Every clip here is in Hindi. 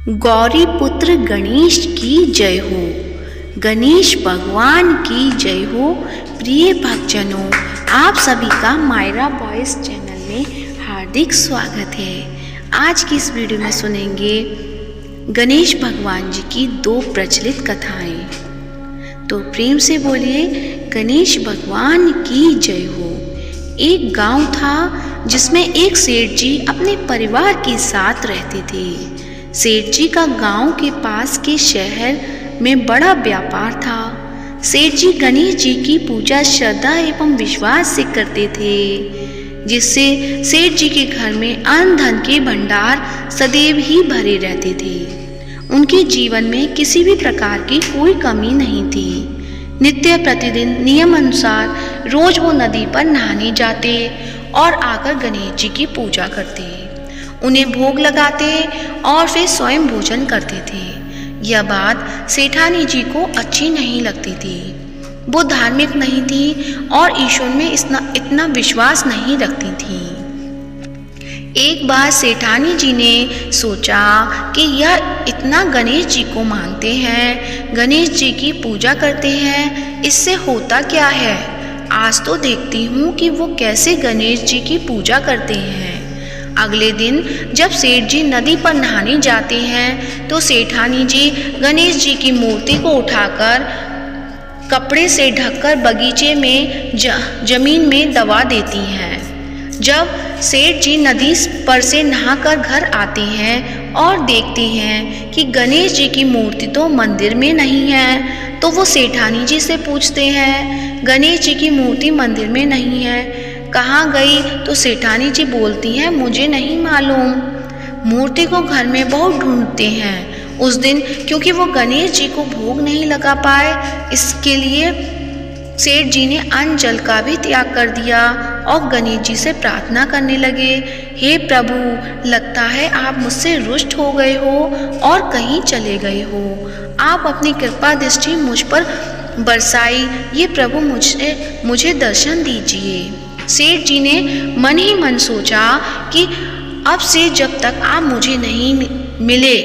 गौरी पुत्र गणेश की जय हो। गणेश भगवान की जय हो। प्रिय भक्तजनों, आप सभी का मायरा वॉइस चैनल में हार्दिक स्वागत है। आज की इस वीडियो में सुनेंगे गणेश भगवान जी की दो प्रचलित कथाएं। तो प्रेम से बोलिए गणेश भगवान की जय हो। एक गांव था जिसमें एक सेठ जी अपने परिवार के साथ रहते थे। सेठ जी का गांव के पास के शहर में बड़ा व्यापार था। सेठ जी गणेश जी की पूजा श्रद्धा एवं विश्वास से करते थे, जिससे सेठ जी के घर में अन्न धन के भंडार सदैव ही भरे रहते थे। उनके जीवन में किसी भी प्रकार की कोई कमी नहीं थी। नित्य प्रतिदिन नियम अनुसार रोज वो नदी पर नहाने जाते और आकर गणेश जी की पूजा करते, उन्हें भोग लगाते और फिर स्वयं भोजन करते थे। यह बात सेठानी जी को अच्छी नहीं लगती थी। वो धार्मिक नहीं थी और ईश्वर में इतना विश्वास नहीं रखती थी। एक बार सेठानी जी ने सोचा कि यह इतना गणेश जी को मानते हैं, गणेश जी की पूजा करते हैं, इससे होता क्या है। आज तो देखती हूँ कि वो कैसे गणेश जी की पूजा करते हैं। अगले दिन जब सेठ जी नदी पर नहाने जाते हैं तो सेठानी जी गणेश जी की मूर्ति को उठाकर कपड़े से ढककर बगीचे में जमीन में दबा देती हैं। जब सेठ जी नदी पर से नहाकर घर आते हैं और देखते हैं कि गणेश जी की मूर्ति तो मंदिर में नहीं है, तो वो सेठानी जी से पूछते हैं, गणेश जी की मूर्ति मंदिर में नहीं है, कहाँ गई। तो सेठानी जी बोलती हैं, मुझे नहीं मालूम। मूर्ति को घर में बहुत ढूंढते हैं। उस दिन क्योंकि वो गणेश जी को भोग नहीं लगा पाए, इसके लिए सेठ जी ने अन्न जल का भी त्याग कर दिया और गणेश जी से प्रार्थना करने लगे, हे प्रभु, लगता है आप मुझसे रुष्ट हो गए हो और कहीं चले गए हो। आप अपनी कृपा दृष्टि मुझ पर बरसाई, ये प्रभु मुझे दर्शन दीजिए। सेठ जी ने मन ही मन सोचा कि अब से जब तक आप मुझे नहीं मिले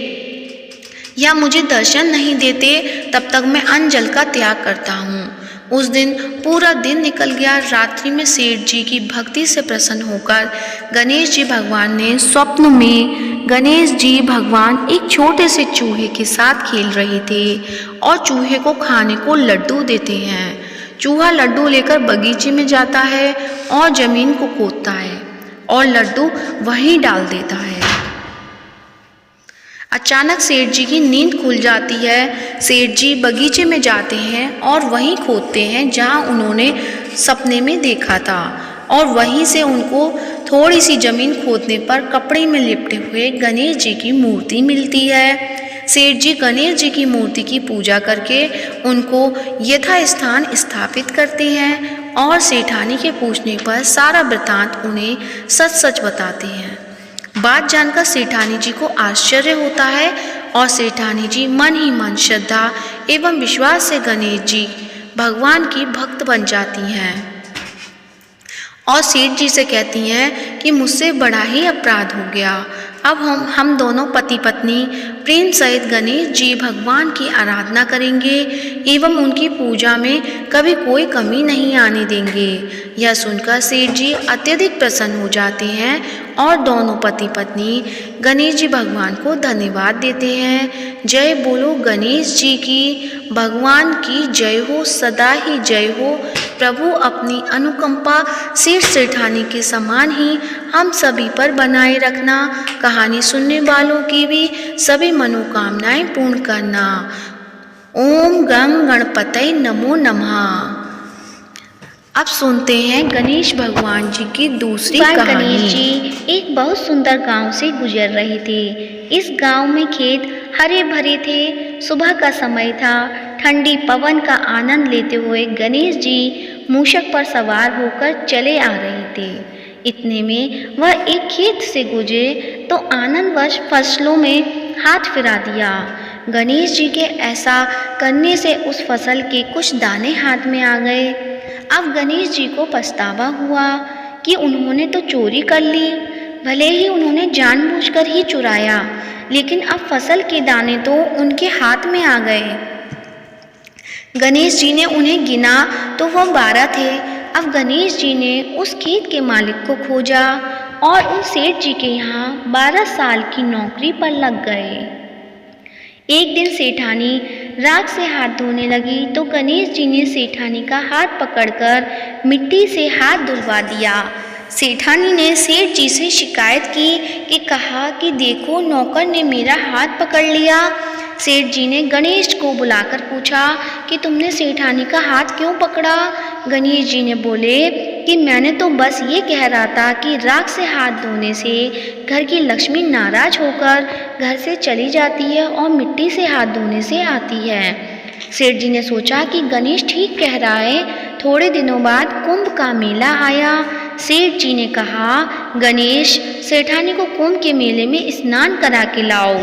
या मुझे दर्शन नहीं देते, तब तक मैं अन्न जल का त्याग करता हूँ। उस दिन पूरा दिन निकल गया। रात्रि में सेठ जी की भक्ति से प्रसन्न होकर गणेश जी भगवान ने स्वप्न में गणेश जी भगवान एक छोटे से चूहे के साथ खेल रहे थे और चूहे को खाने को लड्डू देते हैं। चूहा लड्डू लेकर बगीचे में जाता है और जमीन को खोदता है और लड्डू वहीं डाल देता है। अचानक सेठ जी की नींद खुल जाती है। सेठ जी बगीचे में जाते हैं और वहीं खोदते हैं जहां उन्होंने सपने में देखा था, और वहीं से उनको थोड़ी सी जमीन खोदने पर कपड़े में लिपटे हुए गणेश जी की मूर्ति मिलती है। सेठ जी गणेश जी की मूर्ति की पूजा करके उनको यथास्थान स्थापित करते हैं और सेठानी के पूछने पर सारा वृतांत उन्हें सच सच बताते हैं। बात जानकर सेठानी जी को आश्चर्य होता है और सेठानी जी मन ही मन श्रद्धा एवं विश्वास से गणेश जी भगवान की भक्त बन जाती हैं और सेठ जी से कहती हैं कि मुझसे बड़ा ही अपराध हो गया। अब हम दोनों पति पत्नी प्रेम सहित गणेश जी भगवान की आराधना करेंगे एवं उनकी पूजा में कभी कोई कमी नहीं आने देंगे। यह सुनकर सेठ जी अत्यधिक प्रसन्न हो जाते हैं और दोनों पति पत्नी गणेश जी भगवान को धन्यवाद देते हैं। जय बोलो गणेश जी की, भगवान की जय हो, सदा ही जय हो। प्रभु अपनी अनुकंपा सेठ सेठानी के समान ही हम सभी पर बनाए रखना। कहानी सुनने वालों की भी सभी मनोकामनाएं पूर्ण करना। ओम गं गणपतये नमो नमः। अब सुनते हैं गणेश भगवान जी की दूसरी कहानी। गणेश जी एक बहुत सुंदर गांव से गुजर रहे थे। इस गांव में खेत हरे भरे थे। सुबह का समय था। ठंडी पवन का आनंद लेते हुए गणेश जी मूषक पर सवार होकर चले आ रहे थे। इतने में वह एक खेत से गुजरे तो आनंदवश फसलों में हाथ फिरा दिया। गणेश जी के ऐसा करने से उस फसल के कुछ दाने हाथ में आ गए। अब गणेश जी को पछतावा हुआ कि उन्होंने तो चोरी कर ली। भले ही उन्होंने जानबूझकर ही चुराया, लेकिन अब फसल के दाने तो उनके हाथ में आ गए। गणेश जी ने उन्हें गिना तो वह 12 थे। अब गणेश जी ने उस खेत के मालिक को खोजा और उन सेठ जी के यहाँ 12 साल की नौकरी पर लग गए। एक दिन सेठानी राख से हाथ धोने लगी तो गणेश जी ने सेठानी का हाथ पकड़कर मिट्टी से हाथ धुलवा दिया। सेठानी ने सेठ जी से शिकायत की कि कहा कि देखो नौकर ने मेरा हाथ पकड़ लिया। सेठ जी ने गणेश को बुलाकर पूछा कि तुमने सेठानी का हाथ क्यों पकड़ा। गणेश जी ने बोले कि मैंने तो बस ये कह रहा था कि राख से हाथ धोने से घर की लक्ष्मी नाराज होकर घर से चली जाती है और मिट्टी से हाथ धोने से आती है। सेठ जी ने सोचा कि गणेश ठीक कह रहा है। थोड़े दिनों बाद कुंभ का मेला आया। सेठ जी ने कहा, गणेश, सेठानी को कुंभ के मेले में स्नान करा के लाओ।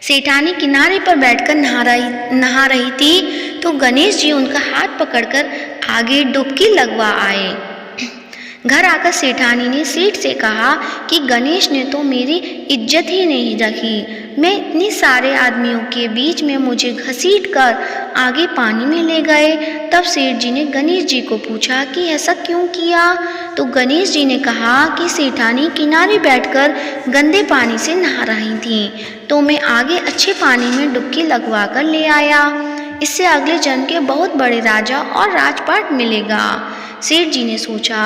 सेठानी किनारे पर बैठकर नहा रही थी तो गणेश जी उनका हाथ पकड़कर आगे डुबकी लगवा आए। घर आकर सेठानी ने सेठ से कहा कि गणेश ने तो मेरी इज्जत ही नहीं रखी। मैं इतने सारे आदमियों के बीच में मुझे घसीटकर आगे पानी में ले गए। तब सेठ जी ने गणेश जी को पूछा कि ऐसा क्यों किया। तो गणेश जी ने कहा कि सेठानी किनारे बैठकर गंदे पानी से नहा रही थी तो मैं आगे अच्छे पानी में डुबकी लगवा कर ले आया। इससे अगले जन्म के बहुत बड़े राजा और राजपाट मिलेगा। सेठ जी ने सोचा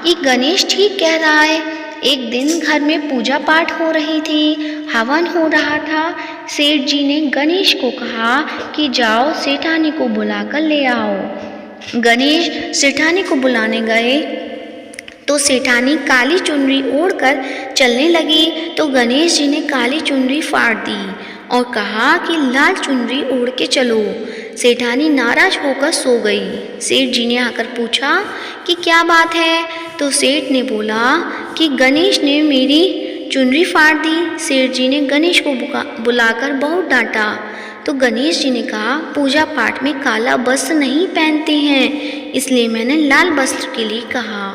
कि गणेश ठीक कह रहा है। एक दिन घर में पूजा पाठ हो रही थी, हवन हो रहा था। सेठ जी ने गणेश को कहा कि जाओ सेठानी को बुलाकर ले आओ। गणेश सेठानी को बुलाने गए तो सेठानी काली चुनरी ओढ़कर चलने लगी तो गणेश जी ने काली चुनरी फाड़ दी और कहा कि लाल चुनरी ओढ़ के चलो। सेठानी नाराज होकर सो गई। सेठ जी ने आकर पूछा कि क्या बात है। तो सेठ ने बोला कि गणेश ने मेरी चुनरी फाड़ दी। सेठ जी ने गणेश को बुलाकर बहुत डांटा तो गणेश जी ने कहा, पूजा पाठ में काला वस्त्र नहीं पहनते हैं, इसलिए मैंने लाल वस्त्र के लिए कहा।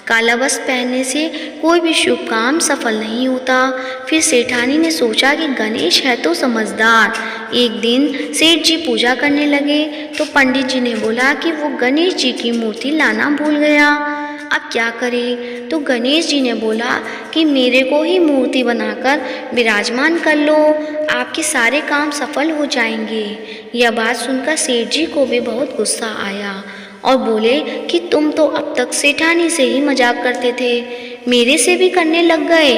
काला वस्त्र पहनने से कोई भी शुभ काम सफल नहीं होता। फिर सेठानी ने सोचा कि गणेश है तो समझदार। एक दिन सेठ जी पूजा करने लगे तो पंडित जी ने बोला कि वो गणेश जी की मूर्ति लाना भूल गया। अब क्या करे। तो गणेश जी ने बोला कि मेरे को ही मूर्ति बनाकर विराजमान कर लो, आपके सारे काम सफल हो जाएंगे। यह बात सुनकर सेठ जी को भी बहुत गुस्सा आया और बोले कि तुम तो अब तक सेठानी से ही मजाक करते थे, मेरे से भी करने लग गए।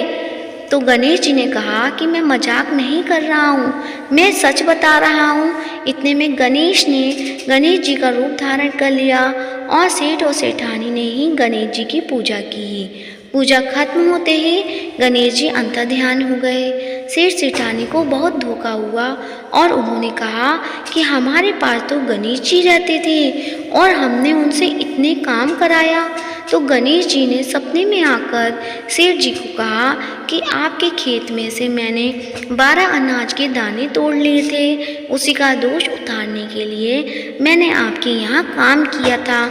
तो गणेश जी ने कहा कि मैं मजाक नहीं कर रहा हूँ, मैं सच बता रहा हूँ। इतने में गणेश ने गणेश जी का रूप धारण कर लिया और सेठ और सेठानी ने ही गणेश जी की पूजा की। पूजा खत्म होते ही गणेश जी अंतर्ध्यान हो गए। सेठ सेठानी को बहुत धोखा हुआ और उन्होंने कहा कि हमारे पास तो गणेश जी रहते थे और हमने उनसे इतने काम कराया। तो गणेश जी ने सपने में आकर सेठ जी को कहा कि आपके खेत में से मैंने 12 अनाज के दाने तोड़ लिए थे, उसी का दोष उतारने के लिए मैंने आपके यहाँ काम किया था।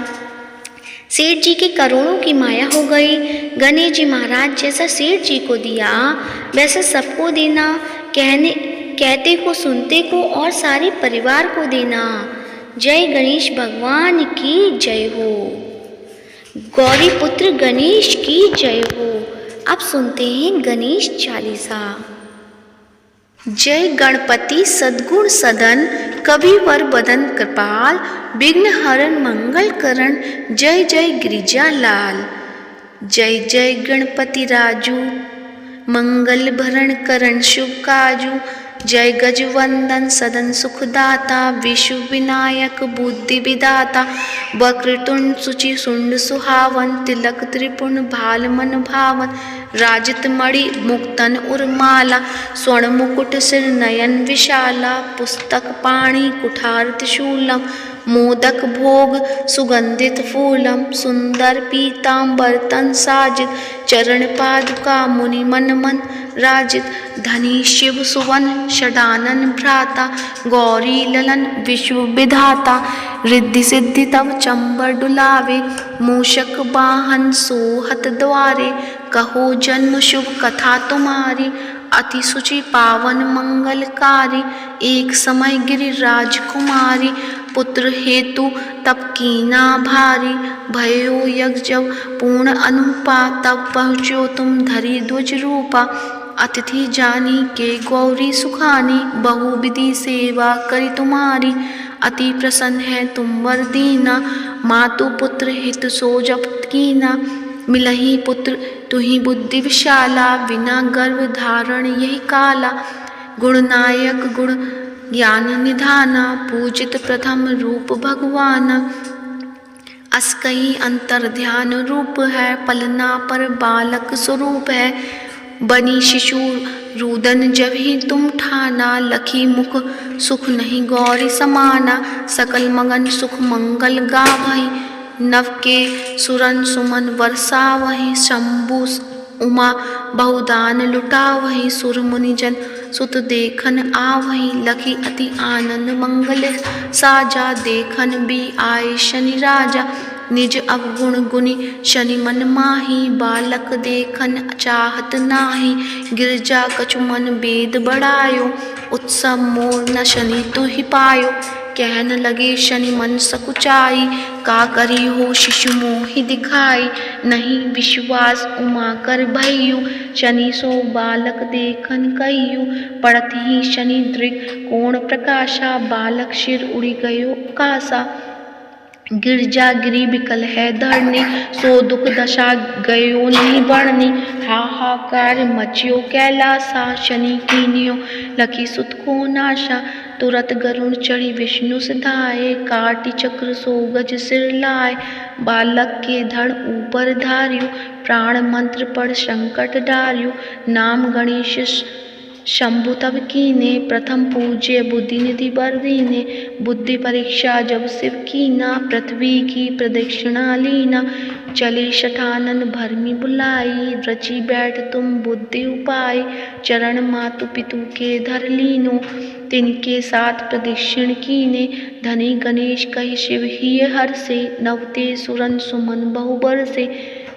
सेठ जी की करोड़ों की माया हो गई। गणेश जी महाराज जैसा सेठ जी को दिया वैसे सबको देना, कहते को सुनते को और सारे परिवार को देना। जय गणेश भगवान की जय हो, गौरी पुत्र गणेश की जय हो। अब सुनते हैं गणेश चालीसा। जय गणपति सद्गुण सदन, कविवर बदन कृपाल, विघ्न हरण मंगल करण, जय जय गिरिजा लाल। जय जय गणपति राजू, मंगल भरण करण शुभ काजू। जय गजवंदन सदन सुखदाता, विश्व विनायक बुद्धि विदाता। वक्रतुंड सुचि सुंड सुहावन, तिलक त्रिपुण भाल मन भावन। राजित मणि मुक्तन उर्माला, स्वर्ण मुकुट सिर नयन विशाला। पुस्तक पाणि कुठार त्रिशूलम, मोदक भोग सुगंधित फूलम। सुंदर पीतांबर तन साजित, चरण पादुका मुनि मन मन राजित। धनी शिव सुवन षडानन भ्राता, गौरी ललन विश्व विधाता। रिद्धि सिद्धि तव चंबर डुलावे, मूषक वाहन सोहत द्वारे। कहो जन्म शुभ कथा तुम्हारी, अति सुचि पावन मंगलकारी। एक समय गिरिराज कुमारी, पुत्र हेतु तप कीना भारी। भयो यज्ञ जब पूर्ण अनुपा, तब पहुँचो तुम धरी ध्वज रूपा। अतिथि जानी के गौरी सुखानी, बहु विधि सेवा करी तुम्हारी। अति प्रसन्न है तुम वर दीना, मातु पुत्र हित सो जप कीना। मिलहि पुत्र तुहि बुद्धि विशाला, बिना गर्भ धारण यही काला। गुणनायक गुण ज्ञान निधाना, पूजित प्रथम रूप भगवान। अस्कई अंतर ध्यान रूप है, पलना पर बालक स्वरूप है। बनी शिशु रुदन जब ही तुम ठाना, लखी मुख सुख नहीं गौरी समाना। सकल मगन सुख मंगल गावही, नव के सुरन सुमन वर्षावहि। शंभु उमा बहुदान लुटावहि, सुर मुनिजन सुत देखन आवहि। लखी अति आनंद मंगल साजा, देखन भी आए शनि राजा। निज अवगुण गुनी शनि मन माही, बालक देखन चाहत नाही। गिरजा कछु मन वेद बढ़ायो, उत्सव मोर न शनि तु ही पायो। कहन लगे शनि मन सकुचाई, का करी हो शिशु मोहि दिखाई। नहीं विश्वास उमा कर भय्यु, शनि सो बालक देखन कहियु। पड़त ही शनि दृग कोण प्रकाशा, बालक सिर उड़ी गयो कासा। गिरजा गिरी विकल है धरनी, सो दुख दशा गयो नहीं बढ़नी। हाहाकार मचियो कैलासा, शनि कीन्यो लखी सुत को नाशा। तुरत गरुण चढ़ी विष्णु सिधाए, काटी चक्र सो गज सिर लाए। बालक के धड़ ऊपर धार्यो, प्राण मंत्र पढ़ संकट डार्यो। नाम गणेश शंभु तब कीने, प्रथम पूज्य बुद्धि निधि बर दीने। बुद्धि परीक्षा जब शिव कीना, पृथ्वी की प्रदक्षिणा लीना। चले शठानन भरमी बुलाई, रची बैठ तुम बुद्धि उपाय। चरण मातु पितु के धर लीनो, तिनके साथ प्रदक्षिण कीने। धनी गणेश कहि शिव ही हर से, नवते सुरन सुमन बहुबर से।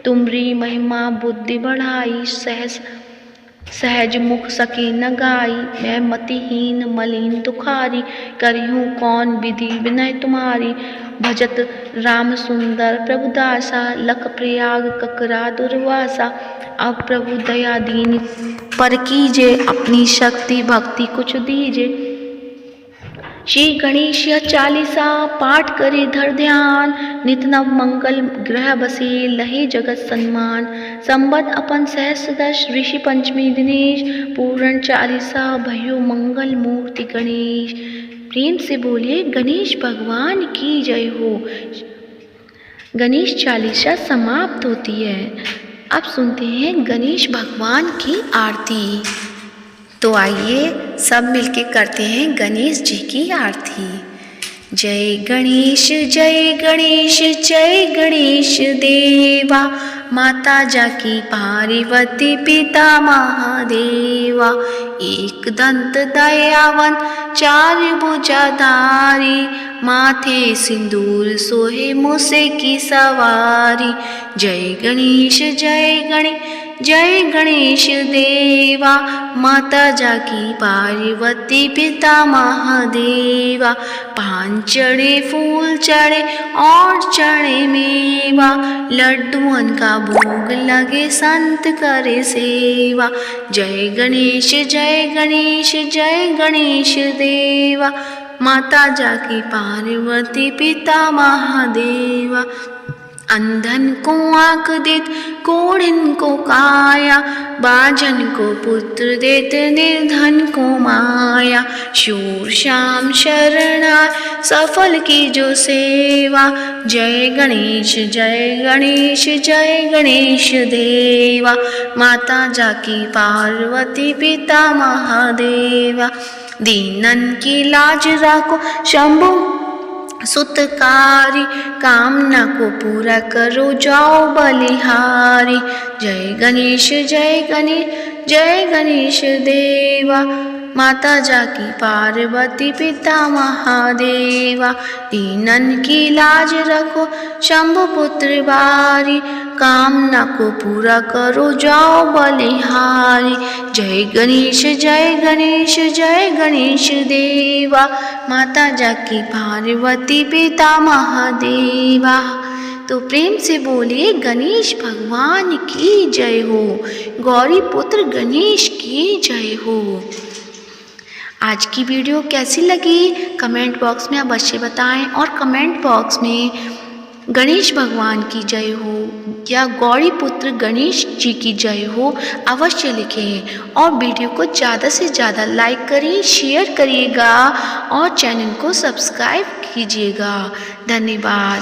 तुमरी महिमा बुद्धि बढ़ाई, सहज मुख सके न गाई। मैं मतिहीन मलिन तुखारी, करिहूँ कौन विधि विनय तुम्हारी। भजत राम सुंदर प्रभु दासा, लख प्रयाग ककरा दुर्वासा। अब प्रभु दया दीन पर कीजे, अपनी शक्ति भक्ति कुछ दीजे। श्री गणेश चालीसा पाठ करे धर ध्यान, नित नव मंगल ग्रह बसे लहे जगत सम्मान। संबत अपन सहस्रदश ऋषि पंचमी दिनेश, पूर्ण चालीसा भयो मंगल मूर्ति गणेश। प्रेम से बोलिए गणेश भगवान की जय हो। गणेश चालीसा समाप्त होती है। अब सुनते हैं गणेश भगवान की आरती। तो आइए सब मिलके करते हैं गणेश जी की आरती। जय गणेश जय गणेश जय गणेश देवा, माता जाकी पार्वती पिता महादेवा। एक दंत दयावन चार भुजाधारी, माथे सिंदूर सोहे मूसे की सवारी। जय गणेश जय गणेश देवा, माता जाकी पार्वती पिता महादेवा। पान चढ़े फूल चढ़े और चढ़े मेवा, लड्डुअन का भोग लगे संत करे सेवा। जय गणेश जय गणेश देवा, माता जाकी पार्वती पिता महादेवा। अंधन को आँख देत कोढ़िन को काया, बाजन को पुत्र देत निर्धन को माया। शूर श्याम शरणा सफल की जो सेवा, जय गणेश जय गणेश देवा। माता जाकी पार्वती पिता महादेवा। दीनन की लाज राखो शंभु सुतकारी, कामना को पूरा करो जाओ बलिहारी। जय गणेश देवा, माता जाकी पार्वती पिता महादेवा, दीनन की लाज रखो शंभु पुत्र बारी, कामना को पूरा करो जाओ बलिहारी। जय गणेश जय गणेश जय गणेश देवा, माता जाकी पार्वती पिता महादेवा। तो प्रेम से बोलिए गणेश भगवान की जय हो, गौरी पुत्र गणेश की जय हो। आज की वीडियो कैसी लगी कमेंट बॉक्स में अवश्य बताएं, और कमेंट बॉक्स में गणेश भगवान की जय हो या गौरी पुत्र गणेश जी की जय हो अवश्य लिखें, और वीडियो को ज़्यादा से ज़्यादा लाइक करिए, शेयर करिएगा और चैनल को सब्सक्राइब कीजिएगा। धन्यवाद।